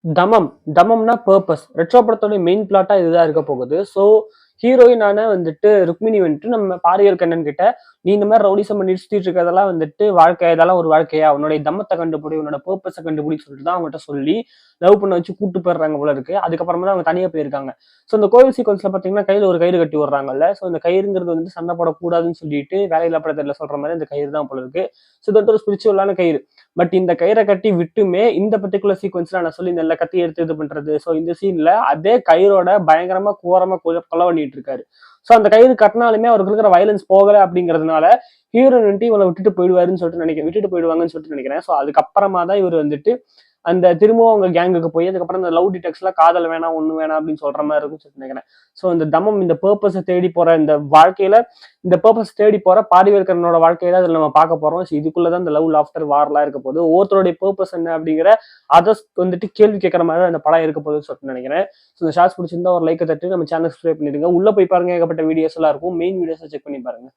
தமம். தமம்னா purpose. Retro படத்தோட main பிளாட்டா இதுதான் இருக்க போகுது. ஸோ, ஹீரோயினான வந்துட்டு ருக்மிணி வந்துட்டு நம்ம பாரிவேல் கண்ணன் கிட்ட, "நீ இந்த மாரி ரவுடிசம் பண்ணிட்டு சுத்திட்டு இருக்கிறதெல்லாம் வந்துட்டு வாழ்க்கை. இதெல்லாம் ஒரு வாழ்க்கையா? உன்னுடைய தம்மத்த கண்டுபிடி. உன்னோட பர்ப்பஸ கண்டுபிடின்னு" சொல்லிட்டு தான் அவங்கட்ட சொல்லி, லவ் பண்ண வச்சு கூட்டு போயிடுறாங்க போல இருக்கு. அதுக்கப்புறமா தான் அவங்க தனியா போயிருக்காங்க. ஸோ, இந்த கோவில் சீக்வென்ஸ்ல பார்த்தீங்கன்னா, கையில ஒரு கயிறு கட்டி விடுறாங்கல்ல. ஸோ, இந்த கயிறுங்கிறது வந்து சண்டை போடக்கூடாதுன்னு சொல்லிட்டு, வேலையில்லா பட்டதாரில சொல்ற மாரி அந்த கயிறு தான் போல இருக்கு. ஸோ, இது வந்து ஒரு ஸ்பிரிச்சுவலான கயிறு. பட் இந்த கயிறை கட்டி விட்டுமே இந்த பர்டிகுலர் சீக்வன்ஸ்ல நான் சொல்லியிருந்தேன்ல கத்தி எடுத்து இது பண்றது. ஸோ இந்த சீன்ல அதே கயிறோட பயங்கரமா கோரமா கொலை பண்ணிட்டு இருக்காரு. ஸோ அந்த கயிறு கட்டினாலுமே அவருக்கு இருக்கிற வயலன்ஸ் போகல அப்படிங்கிறதுனால ஹீரோயின் வந்துட்டு இவளை விட்டுட்டு போயிடுவாருன்னு சொல்லிட்டு நினைக்கிறேன், விட்டுட்டு போயிடுவாங்கன்னு சொல்லிட்டு நினைக்கிறேன். ஸோ அதுக்கப்புறமா தான் இவர் வந்துட்டு அந்த திரும்பவும் அவங்க கேங்குக்கு போய் அதுக்கப்புறம் இந்த லவ் டிடெக்ஸ்ல காதல் வேணாம் ஒண்ணு வேணாம் அப்படின்னு சொல்ற மாதிரி இருக்கும்னு சொல்லிட்டு நினைக்கிறேன். ஸோ இந்த தமம் இந்த பர்பஸை தேடி போற இந்த வாழ்க்கையில இந்த பர்பஸ் தேடி போற பாரிவேல்கரனோட வாழ்க்கையை தான் இதுல நம்ம பார்க்க போறோம். ஸோ இதுக்குள்ளதான் இந்த லவ் லாஃப்டர் வார்லாம் இருக்க போகுது. ஒவ்வொருத்தருடைய பர்பஸ் என்ன அப்படிங்கிற அதை வந்துட்டு கேள்வி கேட்கற மாதிரி அந்த படம் இருக்க போகுதுன்னு சொல்லிட்டு நினைக்கிறேன். ஸோ இந்த ஷார்ட்ஸ் பிடிச்சிருந்தா ஒரு லைக்கை தட்டி நம்ம சேனல் சப்ஸ்கிரைப் பண்ணிடுங்க. உள்ள போய் பாருங்க, ஏகப்பட்ட வீடியோஸ் எல்லாம் இருக்கும். மெயின் வீடியோஸை செக் பண்ணி பாருங்க.